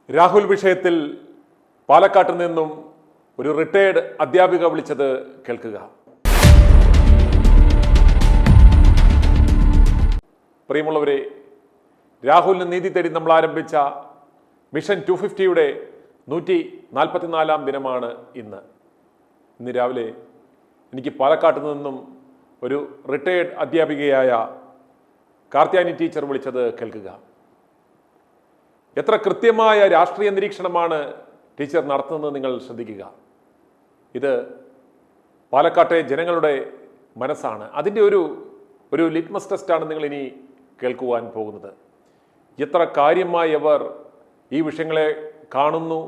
രാഹുൽ വിഷയത്തിൽ പാലക്കാട്ട് നിന്നും ഒരു റിട്ടയർഡ് അധ്യാപിക വിളിച്ചത് കേൾക്കുക. പ്രിയമുള്ളവരെ, രാഹുലിന് നീതി തേടി നമ്മൾ ആരംഭിച്ച മിഷൻ 250യുടെ 144-ാം ദിനമാണ് ഇന്ന്. രാവിലെ എനിക്ക് പാലക്കാട്ട് നിന്നും ഒരു റിട്ടയർഡ് അധ്യാപികയായ കാർത്യാനി ടീച്ചർ വിളിച്ചത് കേൾക്കുക. എത്ര കൃത്യമായ രാഷ്ട്രീയ നിരീക്ഷണമാണ് ടീച്ചർ നടത്തുന്നത് നിങ്ങൾ ശ്രദ്ധിക്കുക. ഇത് പാലക്കാട്ടെ ജനങ്ങളുടെ മനസ്സാണ്. അതിൻ്റെ ഒരു ലിറ്റ്മസ് ടെസ്റ്റാണ് നിങ്ങൾ ഇനി കേൾക്കുവാൻ പോകുന്നത്. എത്ര കാര്യമായി അവർ ഈ വിഷയങ്ങളെ കാണുന്നു,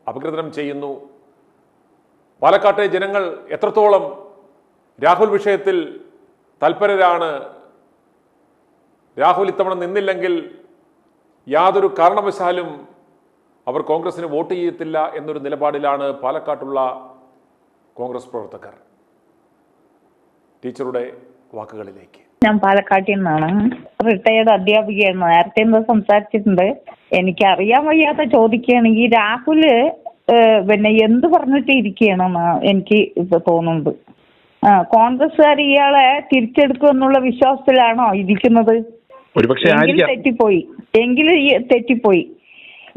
അപഗ്രഥനം ചെയ്യുന്നു. പാലക്കാട്ടെ ജനങ്ങൾ എത്രത്തോളം രാഹുൽ വിഷയത്തിൽ തൽപരരാണ്. രാഹുൽ ഇത്തവണ നിന്നില്ലെങ്കിൽ യാതൊരു കാരണവശാലും അവർ കോൺഗ്രസിന് വോട്ട് ചെയ്യത്തില്ല എന്നൊരു നിലപാടിലാണ് പാലക്കാട്ടുള്ള കോൺഗ്രസ് പ്രവർത്തകർ. ടീച്ചറുടെ വാക്കുകളിലേക്ക്. ഞാൻ പാലക്കാട്ടിൽ നിന്നാണ്. റിട്ടയർഡ് അധ്യാപികയാണ്. നേരത്തെ എന്തോ സംസാരിച്ചിട്ടുണ്ട്. എനിക്ക് അറിയാൻ വയ്യാത്ത ചോദിക്കുകയാണെങ്കിൽ രാഹുല് എന്ത് പറഞ്ഞിട്ട് ഇരിക്കുകയാണെന്ന് എനിക്ക് ഇപ്പൊ തോന്നുന്നുണ്ട്. കോൺഗ്രസ്സുകാർ ഇയാളെ തിരിച്ചെടുക്കും എന്നുള്ള വിശ്വാസത്തിലാണോ ഇരിക്കുന്നത്? തെറ്റിപ്പോയി.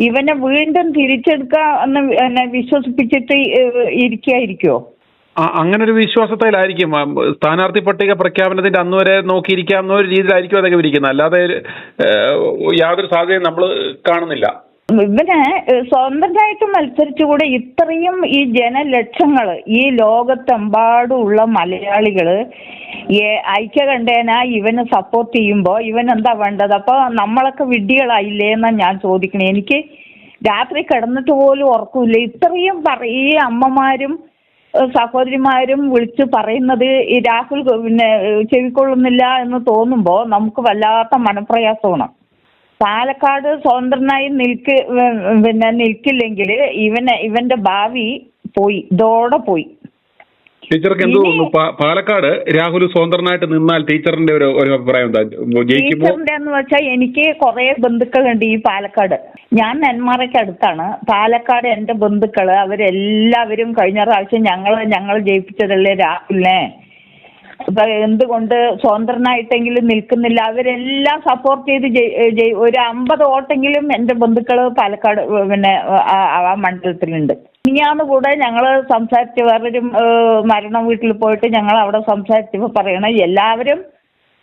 ഇവനെ വീണ്ടും തിരിച്ചെടുക്കാന്ന് വിശ്വസിപ്പിച്ചിട്ട് ഇരിക്കായിരിക്കോ? അങ്ങനെ ഒരു വിശ്വാസത്തിലായിരിക്കും. സ്ഥാനാർത്ഥി പട്ടിക പ്രഖ്യാപനത്തിന്റെ അന്ന് വരെ നോക്കിയിരിക്കാവുന്ന ഒരു രീതിയിലായിരിക്കും അതൊക്കെ ഇരിക്കുന്നത്. അല്ലാതെ യാതൊരു സാധ്യതയും നമ്മൾ കാണുന്നില്ല. ഇവന് സ്വതന്ത്രമായിട്ട് മത്സരിച്ചുകൂടെ ഇത്രയും ഈ ജനലക്ഷങ്ങള്, ഈ ലോകത്തെമ്പാടുള്ള മലയാളികള് ഐക്യകണ്ഠേന ഇവന് സപ്പോർട്ട് ചെയ്യുമ്പോ ഇവൻ എന്താ വേണ്ടത്? അപ്പൊ നമ്മളൊക്കെ വിഡ്ഢികളായില്ലേ എന്നാ ഞാൻ ചോദിക്കണേ. എനിക്ക് രാത്രി കിടന്നിട്ട് പോലും ഉറക്കൂല. ഇത്രയും ഈ അമ്മമാരും സഹോദരിമാരും വിളിച്ച് പറയുന്നത് ഈ രാഹുൽ ചെവിക്കൊള്ളുന്നില്ല എന്ന് തോന്നുമ്പോ നമുക്ക് വല്ലാത്ത മനപ്രയാസമാണ്. പാലക്കാട് സ്വതന്ത്രനായി നിൽക്കില്ലെങ്കിൽ ഇവന്റെ ഭാവി പോയി, ഇതോടെ പോയി. ടീച്ചർക്ക് എന്ത് തോന്നുന്നു? പാലക്കാട് രാഹുൽ സ്വതന്ത്രനായിട്ട് നിന്നാൽ ടീച്ചറിന്റെ ഒരു അഭിപ്രായം എന്താ? ടീച്ചറിന്റെ എന്ന് വെച്ചാൽ എനിക്ക് കുറെ ബന്ധുക്കളുണ്ട് ഈ പാലക്കാട്. ഞാൻ നെന്മാറയ്ക്ക് അടുത്താണ്. പാലക്കാട് എന്റെ ബന്ധുക്കള് അവരെല്ലാവരും കഴിഞ്ഞ പ്രാവശ്യം ഞങ്ങൾ ജയിപ്പിച്ചതല്ലേ രാഹുലിനെ. അപ്പൊ എന്തുകൊണ്ട് സ്വതന്ത്രനായിട്ടെങ്കിലും നിൽക്കുന്നില്ല? അവരെല്ലാം സപ്പോർട്ട് ചെയ്ത് ഒരു 50 വോട്ടെങ്കിലും എന്റെ ബന്ധുക്കള് പാലക്കാട് ആ മണ്ഡലത്തിലുണ്ട്. ഇനിയാന്ന് കൂടെ ഞങ്ങള് സംസാരിച്ച് വേറൊരു മരണ വീട്ടിൽ പോയിട്ട് ഞങ്ങൾ അവിടെ സംസാരിച്ചപ്പോ പറയണ എല്ലാവരും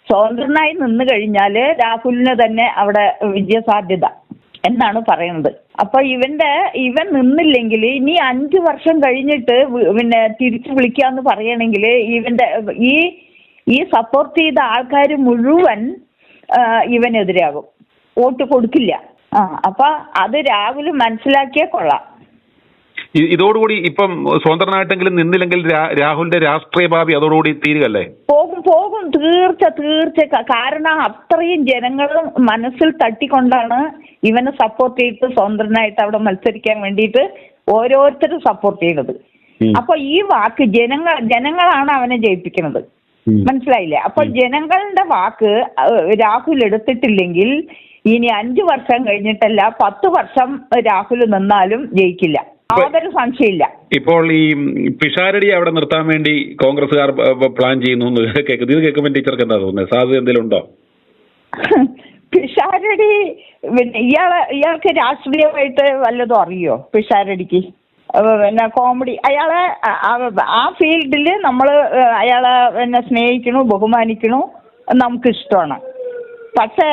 സ്വതന്ത്രനായി നിന്ന് കഴിഞ്ഞാല് രാഹുലിന് തന്നെ അവിടെ വിജയസാധ്യത എന്നാണ് പറയുന്നത്. അപ്പൊ ഇവൻ നിന്നില്ലെങ്കിൽ ഇനി 5 വർഷം കഴിഞ്ഞിട്ട് തിരിച്ചു വിളിക്കാന്ന് പറയണെങ്കിൽ ഇവന്റെ ഈ സപ്പോർട്ട് ചെയ്ത ആൾക്കാർ മുഴുവൻ ഇവനെതിരാകും, വോട്ട് കൊടുക്കില്ല. അപ്പൊ അത് രാഹുൽ മനസ്സിലാക്കിയേ കൊള്ളാം. ഇതോടുകൂടി ഇപ്പം സ്വതന്ത്രനായിട്ടെങ്കിലും നിന്നില്ലെങ്കിൽ രാഹുലിന്റെ രാഷ്ട്രീയ ഭാവി അതോടുകൂടി തീരുകയല്ലേ? പോകും തീർച്ച. കാരണം അത്രയും ജനങ്ങളും മനസ്സിൽ തട്ടിക്കൊണ്ടാണ് ഇവനെ സപ്പോർട്ട് ചെയ്തിട്ട് സ്വതന്ത്രനായിട്ട് അവിടെ മത്സരിക്കാൻ വേണ്ടിയിട്ട് ഓരോരുത്തരും സപ്പോർട്ട് ചെയ്യുന്നത്. അപ്പൊ ഈ വാക്ക് ജനങ്ങളാണ് അവനെ ജയിപ്പിക്കുന്നത്. മനസ്സിലായില്ലേ? അപ്പൊ ജനങ്ങളുടെ വാക്ക് രാഹുൽ എടുത്തിട്ടില്ലെങ്കിൽ ഇനി 5 വർഷം കഴിഞ്ഞിട്ടല്ല 10 വർഷം രാഹുൽ നിന്നാലും ജയിക്കില്ല, യാതൊരു സംശയമില്ല. ഇപ്പോൾ ഈ പിഷാരടി അവിടെ നിർത്താൻ വേണ്ടി കോൺഗ്രസ്സുകാർ പ്ലാൻ ചെയ്യുന്നു കേൾക്കുന്നത്. ഇത് കേൾക്കുമ്പോൾ ടീച്ചർക്ക് എന്താ തോന്നുന്നത്? സാധ്യത എന്തെങ്കിലും ഉണ്ടോ? പിഷാരടി ഇയാൾക്ക് രാഷ്ട്രീയമായിട്ട് വല്ലതും അറിയോ? പിഷാരടിക്ക് കോമഡി. അയാളെ ആ ഫീൽഡില് നമ്മള് അയാളെ സ്നേഹിക്കണു, ബഹുമാനിക്കണു, നമുക്ക് ഇഷ്ടമാണ്. പക്ഷേ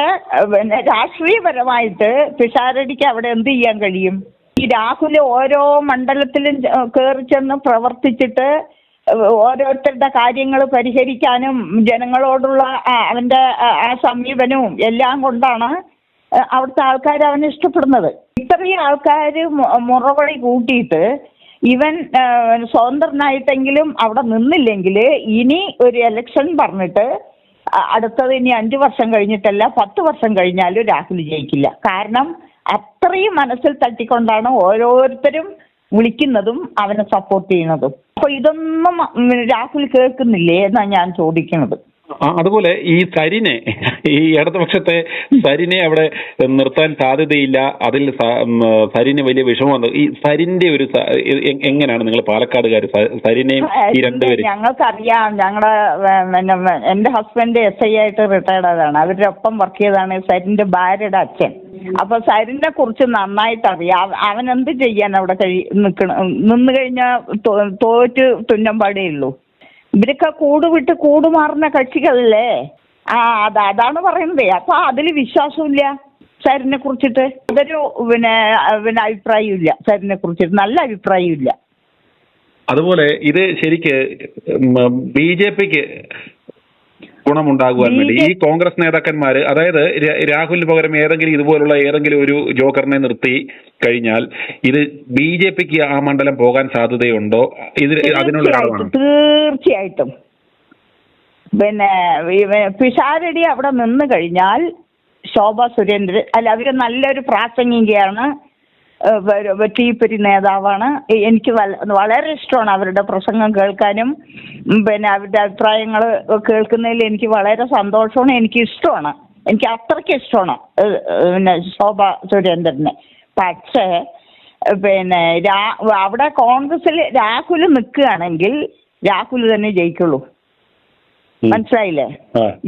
രാഷ്ട്രീയപരമായിട്ട് പിഷാരടിക്ക് അവിടെ എന്ത് ചെയ്യാൻ കഴിയും? ഈ രാഹുല് ഓരോ മണ്ഡലത്തിലും കയറി ചെന്ന് പ്രവർത്തിച്ചിട്ട് ഓരോരുത്തരുടെ കാര്യങ്ങൾ പരിഹരിക്കാനും ജനങ്ങളോടുള്ള അവന്റെ ആ സമീപനവും എല്ലാം കൊണ്ടാണ് അവിടുത്തെ ആൾക്കാർ അവനെ ഇഷ്ടപ്പെടുന്നത്. ഇത്രയും ആൾക്കാർ മുറവഴി കൂട്ടിയിട്ട് ഇവൻ സ്വതന്ത്രനായിട്ടെങ്കിലും അവിടെ നിന്നില്ലെങ്കിൽ ഇനി ഒരു ഇലക്ഷൻ പറഞ്ഞിട്ട് അടുത്തത് ഇനി 5 വർഷം കഴിഞ്ഞിട്ടല്ല 10 വർഷം കഴിഞ്ഞാലും രാഹുൽ ജയിക്കില്ല. കാരണം അത്രയും മനസ്സിൽ തട്ടിക്കൊണ്ടാണ് ഓരോരുത്തരും വിളിക്കുന്നതും അവനെ സപ്പോർട്ട് ചെയ്യുന്നതും. അപ്പൊ ഇതൊന്നും രാഹുൽ കേൾക്കുന്നില്ലേ എന്നാണ് ഞാൻ ചോദിക്കുന്നത്. അതുപോലെ ഈ സരിനെ, ഈ ഇടതുപക്ഷത്തെ സരിനെ അവിടെ നിർത്താൻ സാധ്യതയില്ല, അതിൽ സരിന് വലിയ വിഷമമാണ്. ഈ സരിന്റെ ഒരു എങ്ങനെയാണ് നിങ്ങൾ പാലക്കാടുകാർ സരിനെയും ഈ രണ്ടുപേരും? ഞങ്ങൾക്കറിയാം, ഞങ്ങളുടെ എന്റെ ഹസ്ബൻഡ് SI ആയിട്ട് റിട്ടയർഡ് ആയതാണ്, അവരുടെ ഒപ്പം വർക്ക് ചെയ്താണ് സരിന്റെ ഭാര്യയുടെ അച്ഛൻ. അപ്പൊ സരിനെ കുറിച്ച് നന്നായിട്ട് അറിയാം. അവൻ എന്ത് ചെയ്യാൻ അവിടെ നിന്ന് കഴിഞ്ഞാൽ തോറ്റ് തുന്നമ്പാടേ ഉള്ളൂ. ഇവരൊക്കെ കൂട് വിട്ട് കൂട് മാറുന്ന കക്ഷികളല്ലേ. അതാണ് പറയുന്നത്. അപ്പൊ അതിൽ വിശ്വാസമില്ല സരിനെ കുറിച്ചിട്ട്. അതൊരു പിന്നെ അഭിപ്രായമില്ല സരിനെ കുറിച്ചിട്ട്, നല്ല അഭിപ്രായമില്ല. അതുപോലെ ഇത് ശരിക്ക് BJPക്ക് ഗുണമുണ്ടാകുവാൻ വേണ്ടി ഈ കോൺഗ്രസ് നേതാക്കന്മാര്, അതായത് രാഹുലിന് പകരം ഇതുപോലുള്ള ഏതെങ്കിലും ഒരു ജോക്കറിനെ നിർത്തി കഴിഞ്ഞാൽ ഇത് BJPക്ക് ആ മണ്ഡലം പോകാൻ സാധ്യതയുണ്ടോ? അതിനുള്ള തീർച്ചയായിട്ടും. പിന്നെ പിഷാരടി അവിടെ നിന്ന് കഴിഞ്ഞാൽ ശോഭ സുരേന്ദ്രൻ അവര് നല്ലൊരു പ്രാസംഗികയാണ്, തീപ്പൊരി നേതാവാണ്. എനിക്ക് വളരെ ഇഷ്ടമാണ് അവരുടെ പ്രസംഗം കേൾക്കാനും പിന്നെ അവരുടെ അഭിപ്രായങ്ങൾ കേൾക്കുന്നതിൽ എനിക്ക് വളരെ സന്തോഷമാണ്, എനിക്ക് ഇഷ്ടമാണ്, എനിക്ക് അത്രയ്ക്ക് ഇഷ്ടമാണ് പിന്നെ ശോഭ സുരേന്ദ്രനെ. പക്ഷേ പിന്നെ അവിടെ കോൺഗ്രസിൽ രാഹുൽ നിൽക്കുകയാണെങ്കിൽ രാഹുൽ തന്നെ ജയിക്കുള്ളൂ. മനസ്സിലായില്ലേ?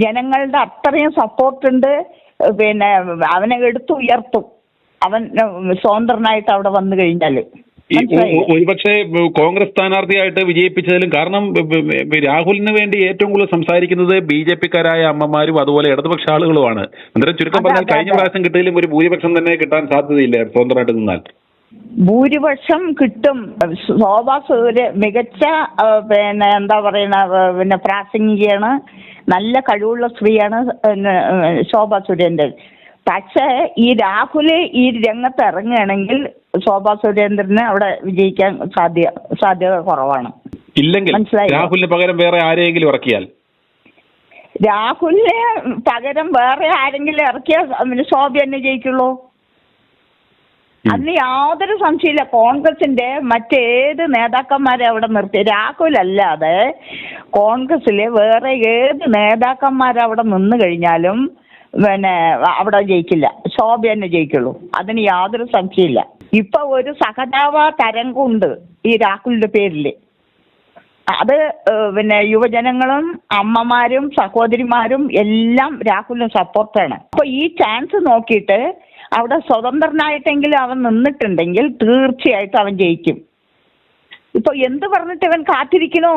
ജനങ്ങളുടെ അത്രയും സപ്പോർട്ടുണ്ട്. പിന്നെ അവനെ എടുത്തുയർത്തും അവൻ സ്വതന്ത്രനായിട്ട് അവിടെ വന്നു കഴിഞ്ഞാല്. ഒരുപക്ഷെ കോൺഗ്രസ് സ്ഥാനാർത്ഥിയായിട്ട് വിജയിപ്പിച്ചതിലും കാരണം രാഹുലിന് വേണ്ടി ഏറ്റവും കൂടുതൽ സംസാരിക്കുന്നത് BJPക്കാരായ അമ്മമാരും അതുപോലെ ഇടതുപക്ഷ ആളുകളുമാണ്. അന്നേരം ചുരുക്കം പറഞ്ഞാൽ കഴിഞ്ഞ പ്രാവശ്യം കിട്ടിയാലും ഒരു ഭൂരിപക്ഷം തന്നെ കിട്ടാൻ സാധ്യതയില്ല സ്വതന്ത്രമായിട്ട് നിന്നാൽ. ഭൂരിപക്ഷം കിട്ടും. ശോഭ മികച്ച പിന്നെ എന്താ പറയുന്ന പിന്നെ പ്രാസംഗികയാണ്, നല്ല കഴിവുള്ള സ്ത്രീയാണ് ശോഭ സുരേന്ദ്രൻ. പക്ഷേ ഈ രാഹുല് ഈ രംഗത്ത് ഇറങ്ങുകയാണെങ്കിൽ ശോഭ സുരേന്ദ്രന് അവിടെ വിജയിക്കാൻ സാധ്യത കുറവാണ്. ഇല്ലെങ്കിൽ രാഹുലിന് പകരം വേറെ ആരെങ്കിലും ഇറക്കിയാൽ, രാഹുലിന് പകരം വേറെ ആരെങ്കിലും ഇറക്കിയാൽ ശോഭ തന്നെ ജയിക്കുള്ളൂ. അതിന് യാതൊരു സംശയമില്ല. കോൺഗ്രസിന്റെ മറ്റേത് നേതാക്കന്മാരെ അവിടെ നിർത്തി രാഹുൽ അല്ലാതെ കോൺഗ്രസിലെ വേറെ ഏത് നേതാക്കന്മാരവിടെ നിന്ന് കഴിഞ്ഞാലും പിന്നെ അവിടെ ജയിക്കില്ല, ശോഭ തന്നെ ജയിക്കുള്ളൂ. അതിന് യാതൊരു സംശയമില്ല. ഇപ്പൊ ഒരു സഹതാപ തരംഗമുണ്ട് ഈ രാഹുലിന്റെ പേരില്. അത് പിന്നെ യുവജനങ്ങളും അമ്മമാരും സഹോദരിമാരും എല്ലാം രാഹുലിന് സപ്പോർട്ടാണ്. അപ്പൊ ഈ ചാൻസ് നോക്കിയിട്ട് അവിടെ സ്വതന്ത്രനായിട്ടെങ്കിലും അവൻ നിന്നിട്ടുണ്ടെങ്കിൽ തീർച്ചയായിട്ടും അവൻ ജയിക്കും. ഇപ്പൊ എന്ത് പറഞ്ഞിട്ട് ഇവൻ കാത്തിരിക്കണോ?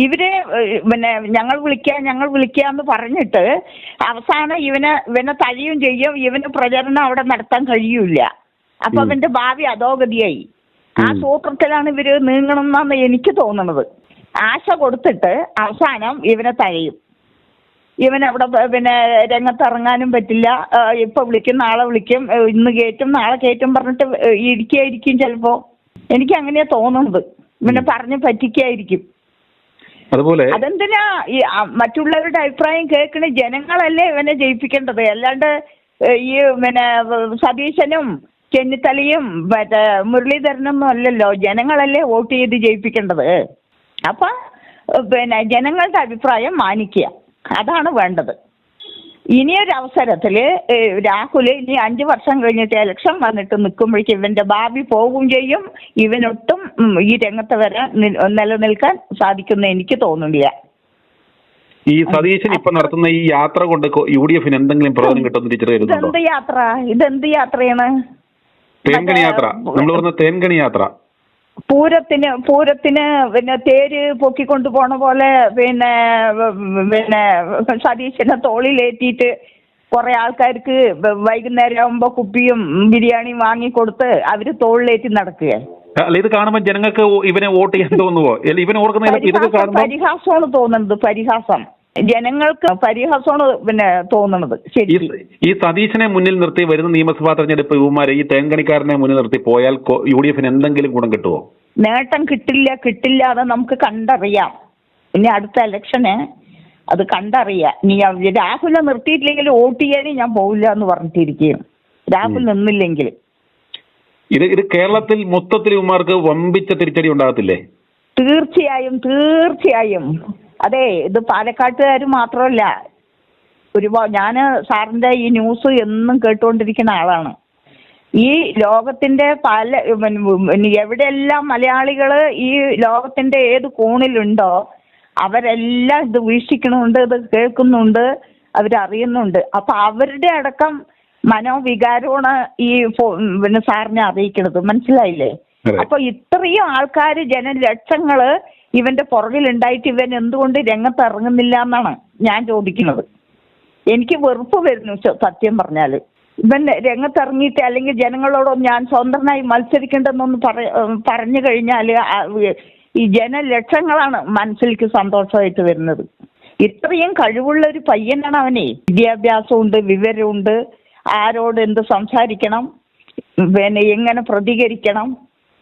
ഇവര് പിന്നെ ഞങ്ങൾ വിളിക്കാന്ന് പറഞ്ഞിട്ട് അവസാനം ഇവനെ തഴിയും ചെയ്യും. ഇവന് പ്രചരണം അവിടെ നടത്താൻ കഴിയൂല. അപ്പൊ അവന്റെ ഭാവി അധോഗതിയായി. ആ സൂത്രത്തിലാണ് ഇവര് നീങ്ങണമെന്നാണ് എനിക്ക് തോന്നുന്നത്. ആശ കൊടുത്തിട്ട് അവസാനം ഇവനെ തഴയും. ഇവനവിടെ പിന്നെ രംഗത്തിറങ്ങാനും പറ്റില്ല. ഇപ്പൊ വിളിക്കും, നാളെ വിളിക്കും, ഇന്ന് കയറ്റും, നാളെ കയറ്റും പറഞ്ഞിട്ട് ഇരിക്കും ചിലപ്പോ. എനിക്ക് അങ്ങനെയാ തോന്നുന്നത്. ഇവനെ പറഞ്ഞ് പറ്റിക്കായിരിക്കും. അതുപോലെ അതെന്തിനാ ഈ മറ്റുള്ളവരുടെ അഭിപ്രായം കേൾക്കണ? ജനങ്ങളല്ലേ ഇവനെ ജയിപ്പിക്കേണ്ടത്. അല്ലാണ്ട് ഈ പിന്നെ സതീശനും ചെന്നിത്തലയും മറ്റേ മുരളീധരനൊന്നും അല്ലല്ലോ. ജനങ്ങളല്ലേ വോട്ട് ചെയ്ത് ജയിപ്പിക്കേണ്ടത്. അപ്പൊ പിന്നെ ജനങ്ങളുടെ അഭിപ്രായം മാനിക്കുക, അതാണ് വേണ്ടത്. ഇനിയൊരു അവസരത്തില് രാഹുൽ ഇനി 5 വർഷം കഴിഞ്ഞിട്ട് ഇലക്ഷൻ വന്നിട്ട് നിൽക്കുമ്പോഴേക്കും ഇവന്റെ ഭാവി പോകും ചെയ്യും. ഇവനൊട്ടും ഈ രംഗത്ത് വരെ നിലനിൽക്കാൻ സാധിക്കുന്ന എനിക്ക് തോന്നുന്നില്ല. ഈ സതീശൻ ഇപ്പൊ നടത്തുന്ന ഈ യാത്ര കൊണ്ട് UDF എന്തെങ്കിലും പ്രയോജനം കിട്ടുന്ന ടീച്ചർ കരുതുന്നുണ്ടോ? ഇതെന്ത് യാത്രയാണ്? തേൻകണി യാത്ര. നമ്മൾ പറഞ്ഞ തേൻകണി യാത്ര പൂരത്തിന് പിന്നെ തേര് പൊക്കിക്കൊണ്ടു പോണ പോലെ പിന്നെ സതീശനെ തോളിലേറ്റിയിട്ട് കുറെ ആൾക്കാർക്ക് വൈകുന്നേരം ആകുമ്പോ കുപ്പിയും ബിരിയാണിയും വാങ്ങിക്കൊടുത്ത് അവര് തോളിലേറ്റി നടക്കുക. അല്ല, ഇത് കാണുമ്പോൾ ജനങ്ങൾക്ക് ഇവനെ വോട്ട് ചെയ്യാൻ തോന്നുവോ? ഇവൻ ഓർക്കുന്ന പരിഹാസമാണ് തോന്നുന്നത്. പരിഹാസം ജനങ്ങൾക്ക് പരിഹാസമാണ് പിന്നെ തോന്നുന്നത്. ശരി, ഈ സതീശനെ മുന്നിൽ നിർത്തി വരുന്ന നിയമസഭാ തെരഞ്ഞെടുപ്പ് ഇവന്മാരെ ഈ തേൻകണിക്കാരനെ മുന്നിൽ നിർത്തി പോയാൽ UDF എന്തെങ്കിലും ഗുണം കിട്ടുമോ? നേട്ടം കിട്ടില്ല. അത് നമുക്ക് കണ്ടറിയാം. ഇനി അടുത്ത ഇലക്ഷന് അത് കണ്ടറിയാം. നീ രാഹുലിനെ നിർത്തിയിട്ടില്ലെങ്കിൽ വോട്ട് ചെയ്യാനേ ഞാൻ പോവില്ല എന്ന് പറഞ്ഞിട്ടിരിക്കുകയും രാഹുൽ നിന്നില്ലെങ്കിൽ. ഇത് കേരളത്തിൽ മൊത്തത്തിൽ ഇവന്മാർക്ക് വമ്പിച്ച തിരിച്ചടി ഉണ്ടാകത്തില്ലേ? തീർച്ചയായും. അതെ, ഇത് പാലക്കാട്ടുകാർ മാത്രമല്ല, ഒരുപാട് ഞാൻ സാറിൻ്റെ ഈ ന്യൂസ് എന്നും കേട്ടുകൊണ്ടിരിക്കുന്ന ആളാണ്. ഈ ലോകത്തിൻ്റെ എവിടെയെല്ലാം മലയാളികൾ ഈ ലോകത്തിൻ്റെ ഏത് കോണിലുണ്ടോ അവരെല്ലാം ഇത് വീക്ഷിക്കുന്നുണ്ട്, ഇത് കേൾക്കുന്നുണ്ട്, അവരറിയുന്നുണ്ട്. അപ്പം അവരുടെ അടക്കം മനോവികാരമാണ് ഈ സാറിനെ അറിയിക്കുന്നത്. മനസ്സിലായില്ലേ? അപ്പൊ ഇത്രയും ആൾക്കാർ ജനലക്ഷങ്ങൾ ഇവന്റെ പുറകിലുണ്ടായിട്ട് ഇവൻ എന്തുകൊണ്ട് രംഗത്ത് ഇറങ്ങുന്നില്ല എന്നാണ് ഞാൻ ചോദിക്കുന്നത്. എനിക്ക് വെറുപ്പ് വരുന്നു സത്യം പറഞ്ഞാൽ. ഇവൻ രംഗത്തിറങ്ങിയിട്ട് അല്ലെങ്കിൽ ജനങ്ങളോടൊന്നും ഞാൻ സ്വതന്ത്രനായി മത്സരിക്കേണ്ടെന്നൊന്ന് പറഞ്ഞു കഴിഞ്ഞാൽ ഈ ജനലക്ഷങ്ങളാണ് മനസ്സിലേക്ക് സന്തോഷമായിട്ട് വരുന്നത്. ഇത്രയും കഴിവുള്ള ഒരു പയ്യനാണ് അവനെ. വിദ്യാഭ്യാസമുണ്ട്, വിവരമുണ്ട്, ആരോട് എന്ത് സംസാരിക്കണം, എങ്ങനെ പ്രതികരിക്കണം,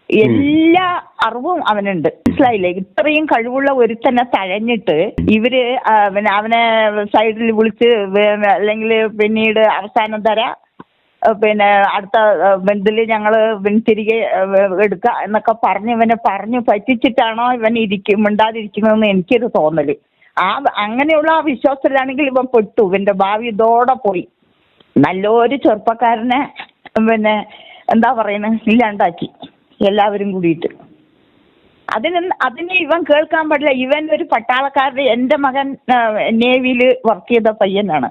എല്ലാ അറിവും അവനുണ്ട്. മനസ്സിലായില്ലേ? ഇത്രയും കഴിവുള്ള ഒരുത്തനെ തഴഞ്ഞിട്ട് ഇവര് അവനെ സൈഡിൽ വിളിച്ച് അല്ലെങ്കിൽ പിന്നീട് അവസാനം തരാം, അടുത്ത ബന്ധിൽ ഞങ്ങൾ തിരികെ എടുക്കുക എന്നൊക്കെ പറഞ്ഞ് ഇവനെ പറഞ്ഞു പറ്റിച്ചിട്ടാണോ ഇവൻ മിണ്ടാതിരിക്കുന്നതെന്ന് എനിക്കൊരു തോന്നല്. അങ്ങനെയുള്ള ആ വിശ്വാസത്തിലാണെങ്കിൽ ഇവൻ പെട്ടു. ഇവന്റെ ഭാവി ഇതോടെ പോയി. നല്ലൊരു ചെറുപ്പക്കാരനെ എന്താ പറയുന്നത് ഇല്ലാണ്ടാക്കി എല്ലാവരും കൂടിയിട്ട്. അതിന് ഇവൻ കേൾക്കാൻ പാടില്ല. ഇവൻ ഒരു പട്ടാളക്കാരുടെ, എൻ്റെ മകൻ നേവിയിൽ വർക്ക് ചെയ്ത പയ്യനാണ്.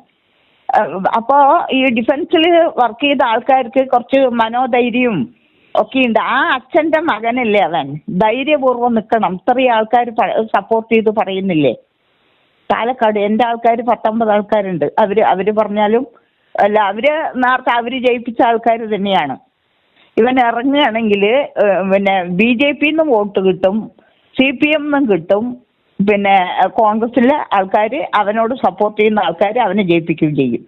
അപ്പോൾ ഈ ഡിഫൻസിൽ വർക്ക് ചെയ്ത ആൾക്കാർക്ക് കുറച്ച് മനോധൈര്യവും ഒക്കെയുണ്ട്. ആ അച്ഛൻ്റെ മകനല്ലേ അവൻ. ധൈര്യപൂർവ്വം നിൽക്കണം. ഇത്രയും ആൾക്കാർ സപ്പോർട്ട് ചെയ്ത് പറയുന്നില്ലേ? പാലക്കാട് എൻ്റെ ആൾക്കാർ 19 ആൾക്കാരുണ്ട്. അവർ പറഞ്ഞാലും അല്ല, നേരത്തെ ജയിപ്പിച്ച ആൾക്കാർ തന്നെയാണ്. ഇവൻ ഇറങ്ങുകയാണെങ്കിൽ BJP-ന്ന് വോട്ട് കിട്ടും, CPM-ന്നും കിട്ടും, കോൺഗ്രസിലെ ആൾക്കാർ അവനോട് സപ്പോർട്ട് ചെയ്യുന്ന ആൾക്കാർ അവനെ ജയിപ്പിക്കുകയും ചെയ്യും.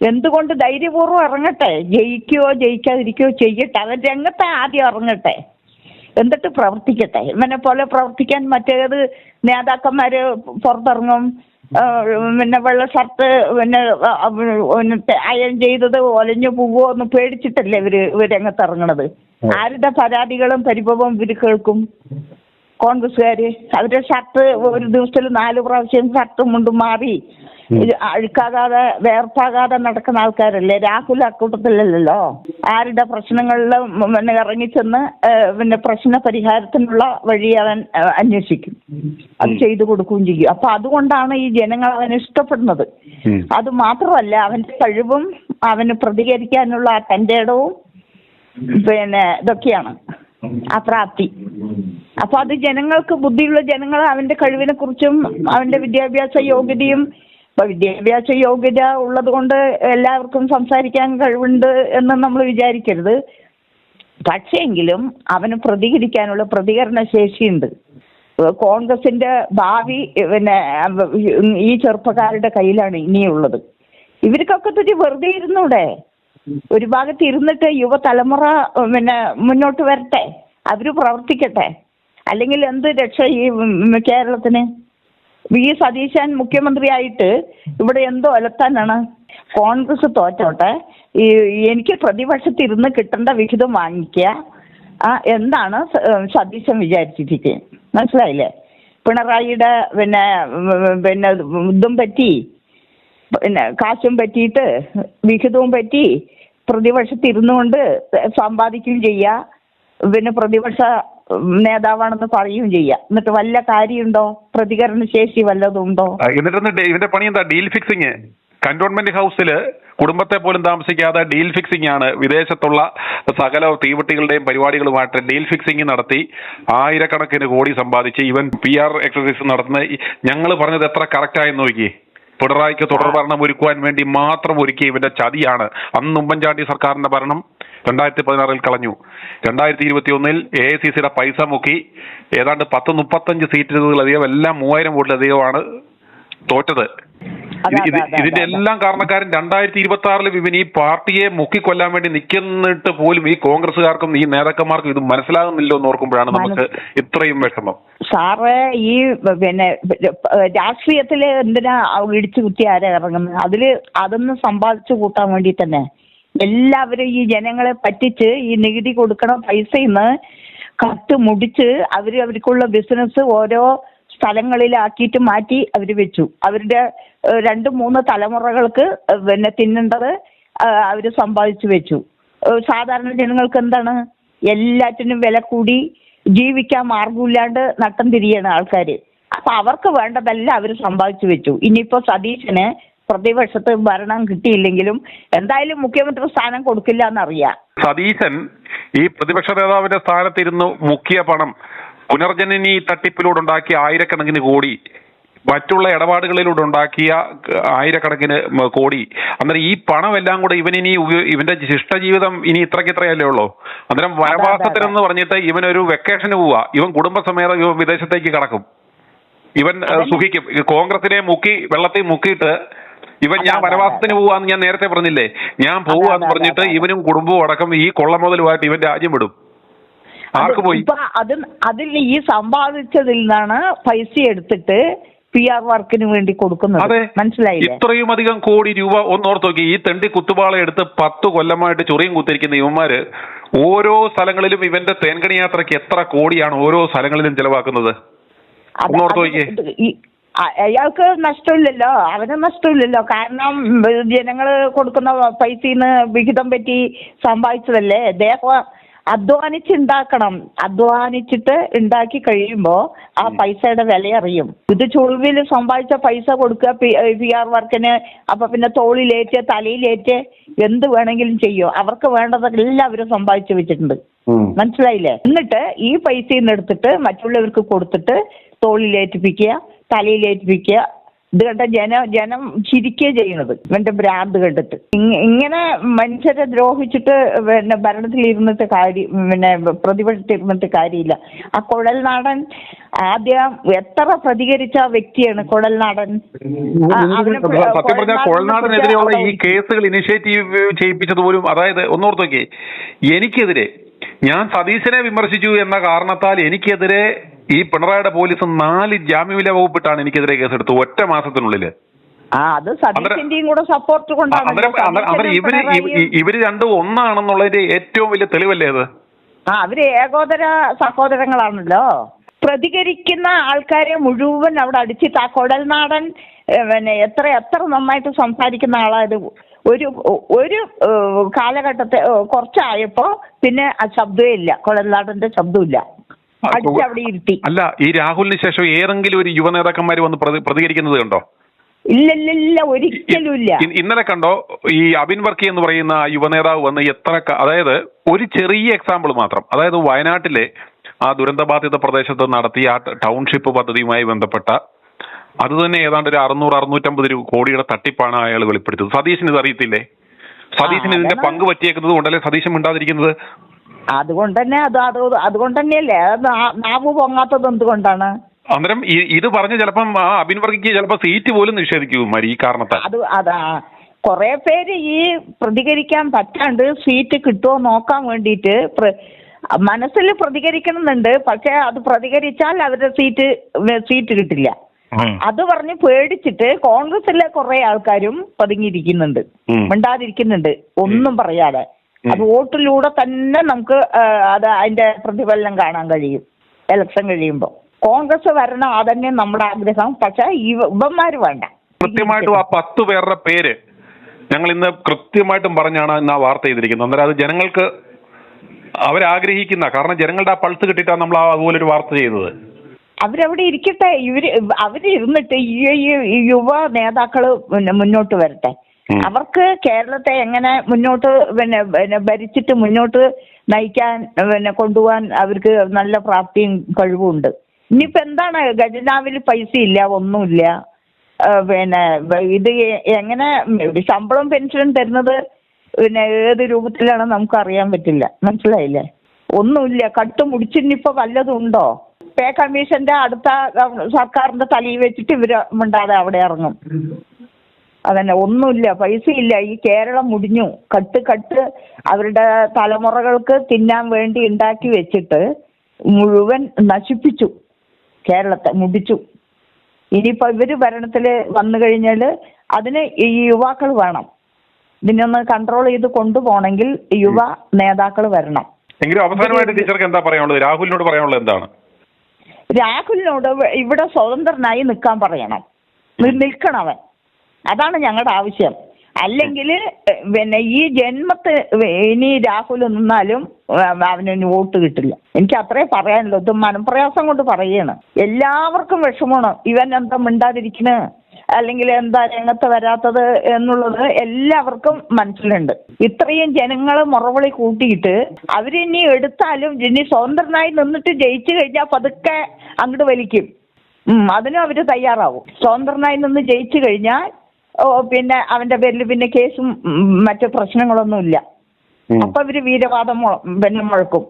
എന്തുകൊണ്ട് ധൈര്യപൂർവ്വം ഇറങ്ങട്ടെ. ജയിക്കുകയോ ജയിക്കാതിരിക്കുകയോ ചെയ്യട്ടെ. അവൻ രംഗത്ത് ആദ്യം ഇറങ്ങട്ടെ, എന്നിട്ട് പ്രവർത്തിക്കട്ടെ. ഇവനെ പോലെ പ്രവർത്തിക്കാൻ മറ്റേത് നേതാക്കന്മാർ പുറത്തിറങ്ങും, വെള്ള ഷർട്ട് അയൺ ചെയ്തത് ഒലഞ്ഞു പോകുമോ എന്ന് പേടിച്ചിട്ടല്ലേ ഇവർ രംഗത്ത് ഇറങ്ങണത്. ആരുടെ പരാതികളും പരിഭവവും ഇവർ കേൾക്കും. കോൺഗ്രസ്സുകാർ അവരുടെ ഷർട്ട് ഒരു ദിവസത്തിൽ 4 പ്രാവശ്യം ഷർട്ടും മുണ്ടും മാറി അഴുക്കാകാതെ വേർപ്പാകാതെ നടക്കുന്ന ആൾക്കാരല്ലേ. രാഹുൽ അക്കൂട്ടത്തിലല്ലോ. ആരുടെ പ്രശ്നങ്ങളിൽ ഇറങ്ങിച്ചെന്ന് പ്രശ്ന പരിഹാരത്തിനുള്ള വഴി അവൻ അന്വേഷിക്കും, അത് ചെയ്തു കൊടുക്കുകയും ചെയ്യും. അപ്പൊ അതുകൊണ്ടാണ് ഈ ജനങ്ങൾ അവനെ ഇഷ്ടപ്പെടുന്നത്. അത് മാത്രമല്ല, അവന്റെ കഴിവും അവന് പ്രതികരിക്കാനുള്ള തന്റെ ഇടവും ഇതൊക്കെയാണ് ആ പ്രാപ്തി. അപ്പൊ അത് ജനങ്ങൾക്ക്, ബുദ്ധിയുള്ള ജനങ്ങൾ അവന്റെ കഴിവിനെ കുറിച്ചും അവന്റെ വിദ്യാഭ്യാസ യോഗ്യതയും, ഇപ്പൊ വിദ്യാഭ്യാസ യോഗ്യത ഉള്ളത് കൊണ്ട് എല്ലാവർക്കും സംസാരിക്കാൻ കഴിവുണ്ട് എന്ന് നമ്മൾ വിചാരിക്കരുത്. പക്ഷേങ്കിലും അവന് പ്രതികരിക്കാനുള്ള പ്രതികരണ ശേഷിയുണ്ട്. കോൺഗ്രസിന്റെ ഭാവി ഈ ചെറുപ്പക്കാരുടെ കയ്യിലാണ് ഇനിയുള്ളത്. ഇവർക്കൊക്കെ തുറ്റി വെറുതെ ഇരുന്നൂടെ? ഒരു ഭാഗത്ത് ഇരുന്നിട്ട് യുവതലമുറ മുന്നോട്ട് വരട്ടെ, അവര് പ്രവർത്തിക്കട്ടെ. അല്ലെങ്കിൽ എന്ത് രക്ഷ ഈ കേരളത്തിന്? സതീശൻ മുഖ്യമന്ത്രിയായിട്ട് ഇവിടെ എന്തോ അലത്താനാണ്? കോൺഗ്രസ് തോറ്റോട്ടെ, എനിക്ക് പ്രതിപക്ഷത്തിരുന്ന് കിട്ടേണ്ട വിഹിതം വാങ്ങിക്കുക എന്താണ് സതീശൻ വിചാരിച്ചിരിക്കുക? മനസ്സിലായില്ലേ? പിണറായിയുടെ ഇതും പറ്റി, കാശും പറ്റിയിട്ട് വിഹിതവും പറ്റി പ്രതിപക്ഷത്തിരുന്നു കൊണ്ട് സമ്പാദിക്കുകയും ചെയ്യുക, പ്രതിപക്ഷ നേതാവാണെന്ന് പറയുകയും ചെയ്യാം. എന്നിട്ട് വല്ല കാര്യമുണ്ടോ? പ്രതികരണ ശേഷി വല്ലതും ഉണ്ടോ? എന്നിട്ട് ഇതിന്റെ പണി എന്താ? Deal fixing. കന്റോൺമെന്റ് ഹൗസില് കുടുംബത്തെ പോലും താമസിക്കാതെ ഡീൽ ഫിക്സിംഗ് ആണ്. വിദേശത്തുള്ള സകല തീവട്ടികളുടെയും പരിപാടികളുമായിട്ട് ഡീൽ ഫിക്സിംഗ് നടത്തി ആയിരക്കണക്കിന് കോടി സമ്പാദിച്ച് ഇവൻ PR എക്സസൈസ് നടത്തുന്ന. ഞങ്ങൾ പറഞ്ഞത് എത്ര കറക്റ്റായെന്ന് നോക്കി. പിണറായിക്ക് തുടർ ഭരണം ഒരുക്കുവാൻ വേണ്ടി മാത്രം ഒരുക്കിയ ഇവന്റെ ചതിയാണ്. അന്ന് ഉമ്മൻചാണ്ടി സർക്കാരിന്റെ ഭരണം 2016 കളഞ്ഞു. 2021 AICCയുടെ പൈസ മുക്കി ഏതാണ്ട് 10-35 സീറ്റുകളിലധികം, എല്ലാം 3000 വോട്ടിലധികമാണ് തോറ്റത്. ഇതിന്റെ എല്ലാം കാരണക്കാരൻ 2026 ഇവൻ ഈ പാർട്ടിയെ മുക്കിക്കൊല്ലാൻ വേണ്ടി നിൽക്കുന്നിട്ട് പോലും ഈ കോൺഗ്രസ്സുകാർക്കും ഈ നേതാക്കന്മാർക്കും ഇത് മനസ്സിലാകുന്നില്ലോ എന്ന് ഓർക്കുമ്പോഴാണ് നമുക്ക് ഇത്രയും വിഷമം. സാറേ, ഈ രാഷ്ട്രീയത്തില് എന്തിനാ ഇടിച്ചു കുത്തി ആരാ ഇറങ്ങുന്നത്? അതൊന്നും സമ്പാദിച്ചു കൂട്ടാൻ വേണ്ടി തന്നെ എല്ലാവരും ഈ ജനങ്ങളെ പറ്റിച്ച് ഈ നികുതി കൊടുക്കണ പൈസയിൽ നിന്ന് കട്ട് മുടിച്ച് അവർക്കുള്ള ബിസിനസ് ഓരോ സ്ഥലങ്ങളിലാക്കിയിട്ട് മാറ്റി അവർ വെച്ചു. അവരുടെ 2-3 തലമുറകൾക്ക് പിന്നെ തിന്നേണ്ടത് അവർ സമ്പാദിച്ചു വെച്ചു. സാധാരണ ജനങ്ങൾക്ക് എന്താണ്, എല്ലാറ്റിനും വില കൂടി ജീവിക്കാൻ മാർഗമില്ലാണ്ട് നട്ടം തിരിയാണ് ആൾക്കാർ. അപ്പൊ അവർക്ക് വേണ്ടതെല്ലാം അവർ സമ്പാദിച്ചു വെച്ചു. ഇനിയിപ്പോ സതീശന് പ്രതിപക്ഷത്ത് ഭരണം കിട്ടിയില്ലെങ്കിലും എന്തായാലും മുഖ്യമന്ത്രി സ്ഥാനം കൊടുക്കില്ല എന്നറിയാം. സതീശൻ ഈ പ്രതിപക്ഷ നേതാവിന്റെ സ്ഥാനത്തിരുന്ന് മുക്കിയ പണം പുനർജനനി തട്ടിപ്പിലൂടെ ഉണ്ടാക്കിയ ആയിരക്കണക്കിന് കോടി, മറ്റുള്ള ഇടപാടുകളിലൂടെ ഉണ്ടാക്കിയ ആയിരക്കണക്കിന് കോടി, അന്നേരം ഈ പണം എല്ലാം കൂടെ ഇവനിനി ഇവന്റെ ശിഷ്ടജീവിതം ഇനി ഇത്രയ്ക്കിത്രയല്ലേ ഉള്ളൂ. അന്നേരം വനവാസത്തിനെന്ന് പറഞ്ഞിട്ട് ഇവനൊരു വെക്കേഷന് പോവാ, ഇവൻ കുടുംബസമേതം ഇവൻ വിദേശത്തേക്ക് കടക്കും, ഇവൻ സുഖിക്കും. കോൺഗ്രസിനെ വെള്ളത്തിൽ മുക്കിയിട്ട് ഇവൻ ഞാൻ വനവാസത്തിന് പോവാന്ന് ഞാൻ നേരത്തെ പറഞ്ഞില്ലേ, ഞാൻ പോവാന്ന് പറഞ്ഞിട്ട് ഇവനും കുടുംബവും അടക്കം ഈ കൊള്ളമുതലുമായിട്ട് ഇവൻ രാജ്യം വിടും. ആർക്ക് പോയി? അതിൽ ഈ സമ്പാദിച്ചതിൽ നിന്നാണ് പൈസ എടുത്തിട്ട് PR വർക്കിന് വേണ്ടി കൊടുക്കുന്നത്. മനസ്സിലായില്ലേ? ഇത്രയും അധികം കോടി രൂപ ഒന്നോർത്ത് നോക്കി. ഈ തെണ്ടി കുത്തുപാള എടുത്ത് 10 കൊല്ലമായിട്ട് ചൊറിയും കുത്തിരിക്കുന്ന ഇവന്മാര് ഓരോ സ്ഥലങ്ങളിലും ഇവന്റെ തേൻകണി യാത്രയ്ക്ക് എത്ര കോടിയാണ് ഓരോ സ്ഥലങ്ങളിലും ചെലവാക്കുന്നത്. ഒന്നോർത്ത് നോക്കിയേ. അയാൾക്ക് നഷ്ടമില്ലല്ലോ, അവന് നഷ്ടമില്ലല്ലോ. കാരണം ജനങ്ങള് കൊടുക്കുന്ന പൈസന്ന് വിഹിതം പറ്റി സമ്പാദിച്ചതല്ലേ. ദേഹം അധ്വാനിച്ചുണ്ടാക്കണം. അധ്വാനിച്ചിട്ട് ഉണ്ടാക്കി കഴിയുമ്പോ ആ പൈസയുടെ വില അറിയും. ഇത് ചുളിവിൽ സമ്പാദിച്ച പൈസ കൊടുക്കുക PR വർക്കിന്. അപ്പൊ പിന്നെ തോളിലേറ്റ് തലയിലേറ്റ് എന്ത് വേണമെങ്കിലും ചെയ്യും. അവർക്ക് വേണ്ടതെല്ലാം അവര് സമ്പാദിച്ചു വെച്ചിട്ടുണ്ട്. മനസ്സിലായില്ലേ? എന്നിട്ട് ഈ പൈസയിൽ നിന്ന് എടുത്തിട്ട് മറ്റുള്ളവർക്ക് കൊടുത്തിട്ട് തോളിലേറ്റിപ്പിക്കുക, തലയിലേറ്റിപ്പിക്കുക. ഇത് കണ്ട ജനം ചിരിക്കുക ചെയ്യുന്നത് ഇവന്റെ ഭ്രാന്ത് കണ്ടിട്ട്. ഇങ്ങനെ മനുഷ്യരെ ദ്രോഹിച്ചിട്ട് പിന്നെ ഭരണത്തിൽ ഇരുന്നിട്ട് പ്രതിപക്ഷത്തിൽ ഇരുന്നിട്ട് കാര്യമില്ല. ആ കുഴൽനാടൻ ആദ്യം എത്ര പ്രതികരിച്ച വ്യക്തിയാണ് കുഴൽനാടൻ. സത്യം പറഞ്ഞാൽ കുഴൽനാടനെതിരെയുള്ള ഈ കേസുകൾ ഇനിഷ്യേറ്റീവ് ചെയ്യിപ്പിച്ചത് പോലും, അതായത് ഒന്നോർത്ത് നോക്കി, എനിക്കെതിരെ ഞാൻ സതീശനെ വിമർശിച്ചു എന്ന കാരണത്താൽ എനിക്കെതിരെ ഈ പിണറായിയുടെ പോലീസ് 4 ജാമ്യമില്ലാ വകുപ്പിട്ടാണ് എനിക്കെതിരെ കേസെടുത്തു ഒറ്റ മാസത്തിനുള്ളില്. ഇവര് രണ്ടും ഒന്നാണെന്നുള്ളതിന്റെ ഏറ്റവും വലിയ തെളിവല്ലേ അത്? അവര് ഏകോദര സഹോദരങ്ങളാണല്ലോ. പ്രതികരിക്കുന്ന ആൾക്കാരെ മുഴുവൻ അവിടെ അടിച്ചിട്ട് ആ കുഴൽനാടൻ പിന്നെ എത്ര നന്നായിട്ട് സംസാരിക്കുന്ന ആളായത്. ഒരു കാലഘട്ടത്തെ കുറച്ചായപ്പോ പിന്നെ ആ ശബ്ദമേ ഇല്ല, കുഴൽനാടന്റെ ശബ്ദമില്ല. അടിച്ചവിടെ ഇരുത്തി. അല്ല, ഈ രാഹുലിന് ശേഷം ഏതെങ്കിലും ഒരു യുവ നേതാക്കന്മാര് വന്ന് പ്രതികരിക്കുന്നത് കണ്ടോ? ഇല്ല, ഒരിക്കലും ഇല്ല. ഇന്നലെ കണ്ടോ ഈ അബിൻ വർക്കി എന്ന് പറയുന്ന യുവനേതാവ് വന്ന് അതായത് ഒരു ചെറിയ എക്സാമ്പിൾ മാത്രം, അതായത് വയനാട്ടിലെ ആ ദുരന്തബാധിത പ്രദേശത്ത് നടത്തിയ ആ ടൗൺഷിപ്പ് പദ്ധതിയുമായി ബന്ധപ്പെട്ട അത് തന്നെ ഏതാണ്ട് ഒരു 600-650 കോടിയുടെ തട്ടിപ്പാണ് അയാൾ വെളിപ്പെടുത്തത്. സതീശന് ഇത് അറിയത്തില്ലേ? സതീശന് ഇതിന്റെ പങ്ക് പറ്റിയേക്കുന്നത് കൊണ്ടല്ലേ സതീശൻ മിണ്ടാതിരിക്കുന്നത്? അതുകൊണ്ട് തന്നെയല്ലേ നാവ് പൊങ്ങാത്തത് എന്തുകൊണ്ടാണ്? അന്നേരം ഇത് പറഞ്ഞ ചിലപ്പം ആ അബിൻ വർഗിക്ക് ചിലപ്പോ സീറ്റ് പോലും നിഷേധിക്കും ഈ കാരണത്താൽ. അതാ കുറെ പേര് ഈ പ്രതികരിക്കാൻ പറ്റാണ്ട് സീറ്റ് കിട്ടുമോ നോക്കാൻ വേണ്ടിയിട്ട് മനസ്സിൽ പ്രതികരിക്കണമെന്നുണ്ട്. പക്ഷെ അത് പ്രതികരിച്ചാൽ അവരുടെ സീറ്റ് കിട്ടില്ല. അത് പറഞ്ഞ് പേടിച്ചിട്ട് കോൺഗ്രസിലെ കുറെ ആൾക്കാരും പതുങ്ങിയിരിക്കുന്നുണ്ട്, മിണ്ടാതിരിക്കുന്നുണ്ട്, ഒന്നും പറയാതെ. അത് വോട്ടിലൂടെ തന്നെ നമുക്ക് അതിന്റെ പ്രതിഫലനം കാണാൻ കഴിയും ഇലക്ഷൻ കഴിയുമ്പോൾ. കോൺഗ്രസ് വരണം, അതന്നെ നമ്മുടെ ആഗ്രഹം. പക്ഷെ ഇവന്മാര് വേണ്ട. കൃത്യമായിട്ടും ആ 10 പേരുടെ പേര് ഞങ്ങൾ ഇന്ന് കൃത്യമായിട്ടും പറഞ്ഞാണ് ഇന്ന് ആ വാർത്ത ചെയ്തിരിക്കുന്നത്. അന്നേരം അത് ജനങ്ങൾക്ക് അവരാഗ്രഹിക്കുന്ന, കാരണം ജനങ്ങളുടെ ആ പൾസ് കിട്ടിയിട്ടാണ് നമ്മൾ അതുപോലൊരു വാർത്ത ചെയ്തത്. അവരവിടെ ഇരിക്കട്ടെ, അവരിരുന്നിട്ട് ഈ യുവ നേതാക്കള് മുന്നോട്ട് വരട്ടെ. അവർക്ക് കേരളത്തെ എങ്ങനെ മുന്നോട്ട് ഭരിച്ചിട്ട് മുന്നോട്ട് നയിക്കാൻ കൊണ്ടുപോകാൻ അവർക്ക് നല്ല പ്രാപ്തിയും കഴിവുമുണ്ട്. ഇനിയിപ്പോ എന്താണ്, ഖജനാവിൽ പൈസ ഇല്ല, ഒന്നുമില്ല. ഇത് എങ്ങനെ ശമ്പളം പെൻഷനും തരുന്നത് ഏത് രൂപത്തിലാണ് നമുക്ക് അറിയാൻ പറ്റില്ല. മനസ്സിലായില്ലേ? ഒന്നുമില്ല. കട്ടുമുടിച്ചിനിപ്പോ വല്ലതും ഉണ്ടോ? പേ കമ്മീഷന്റെ അടുത്ത സർക്കാരിന്റെ തലയിൽ വെച്ചിട്ട് ഇവര് മിണ്ടാതെ അവിടെ ഇറങ്ങും. അതന്നെ, ഒന്നുമില്ല, പൈസയില്ല. ഈ കേരളം മുടിഞ്ഞു. കട്ട് അവരുടെ തലമുറകൾക്ക് തിന്നാൻ വേണ്ടി ഉണ്ടാക്കി വെച്ചിട്ട് മുഴുവൻ നശിപ്പിച്ചു, കേരളത്തെ മുടിച്ചു. ഇനിയിപ്പോ ഇവര് ഭരണത്തില് വന്നു കഴിഞ്ഞാല് അതിന് ഈ യുവാക്കൾ വേണം. ഇതിനൊന്ന് കൺട്രോൾ ചെയ്ത് കൊണ്ടുപോകണമെങ്കിൽ യുവ നേതാക്കൾ വരണം. എങ്കിലും അവസാനമായിട്ട് ടീച്ചർക്ക് എന്താ പറയാനുള്ളത്? രാഹുലിനോട് പറയാനുള്ളത് എന്താണ്? രാഹുലിനോട് ഇവിടെ സ്വതന്ത്രനായി നിൽക്കാൻ പറയണം, നിൽക്കണവൻ. അതാണ് ഞങ്ങളുടെ ആവശ്യം. അല്ലെങ്കിൽ പിന്നെ ഈ ജന്മത്ത് ഇനി രാഹുൽ നിന്നാലും അവന് വോട്ട് കിട്ടില്ല. എനിക്ക് അത്രേ പറയാനുള്ളൂ. ഇത് മനപ്രയാസം കൊണ്ട് പറയാണ്. എല്ലാവർക്കും വിഷമമാണ്. ഇവൻ എന്താ മിണ്ടാതിരിക്കണ്, അല്ലെങ്കിൽ എന്താ രംഗത്ത് വരാത്തത് എന്നുള്ളത് എല്ലാവർക്കും മനസ്സിലുണ്ട്. ഇത്രയും ജനങ്ങൾ മുറവിളി കൂട്ടിയിട്ട് അവരിനി എടുത്താലും ഇനി സ്വതന്ത്രനായി നിന്നിട്ട് ജയിച്ചു കഴിഞ്ഞാൽ പതുക്കെ അങ്ങോട്ട് വലിക്കും. അതിനും അവര് തയ്യാറാവും. സ്വതന്ത്രനായി നിന്ന് ജയിച്ചു കഴിഞ്ഞാൽ പിന്നെ അവന്റെ പേരിൽ പിന്നെ കേസും മറ്റു പ്രശ്നങ്ങളൊന്നുമില്ല. അപ്പൊ അവര് വീരവാദം പിന്നെ മുഴക്കും.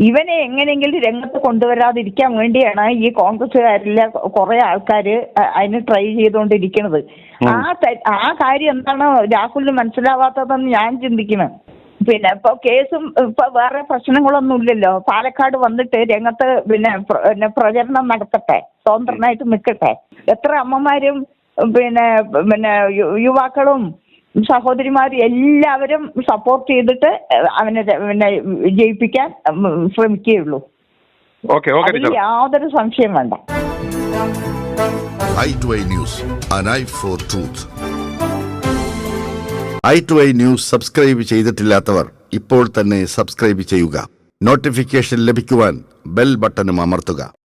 ഇവനെ എങ്ങനെയെങ്കിലും രംഗത്ത് കൊണ്ടുവരാതിരിക്കാൻ വേണ്ടിയാണ് ഈ കോൺഗ്രസ്സുകാരിലെ കുറെ ആൾക്കാര് അതിന് ട്രൈ ചെയ്തുകൊണ്ടിരിക്കുന്നത്. ആ കാര്യം എന്താണ് രാഹുലിന് മനസ്സിലാവാത്തതെന്ന് ഞാൻ ചിന്തിക്കുന്നത്. പിന്നെ ഇപ്പൊ കേസും ഇപ്പൊ വേറെ പ്രശ്നങ്ങളൊന്നും ഇല്ലല്ലോ. പാലക്കാട് വന്നിട്ട് രംഗത്ത് പിന്നെ പ്രചരണം നടത്തട്ടെ, സ്വതന്ത്രനായിട്ട് നിൽക്കട്ടെ. എത്ര അമ്മമാരും പിന്നെ യുവാക്കളും സഹോദരിമാരും എല്ലാവരും സപ്പോർട്ട് ചെയ്തിട്ട് അവനെ പിന്നെ ജയിപ്പിക്കാൻ ശ്രമിക്കുകയുള്ളൂ. അതിൽ യാതൊരു സംശയം വേണ്ട. i2i News, an eye for truth. i2i News subscribe ചെയ്തിട്ടില്ലാത്തവർ ഇപ്പോൾ തന്നെ സബ്സ്ക്രൈബ് ചെയ്യുക. നോട്ടിഫിക്കേഷൻ ലഭിക്കുവാൻ ബെൽ ബട്ടണും അമർത്തുക.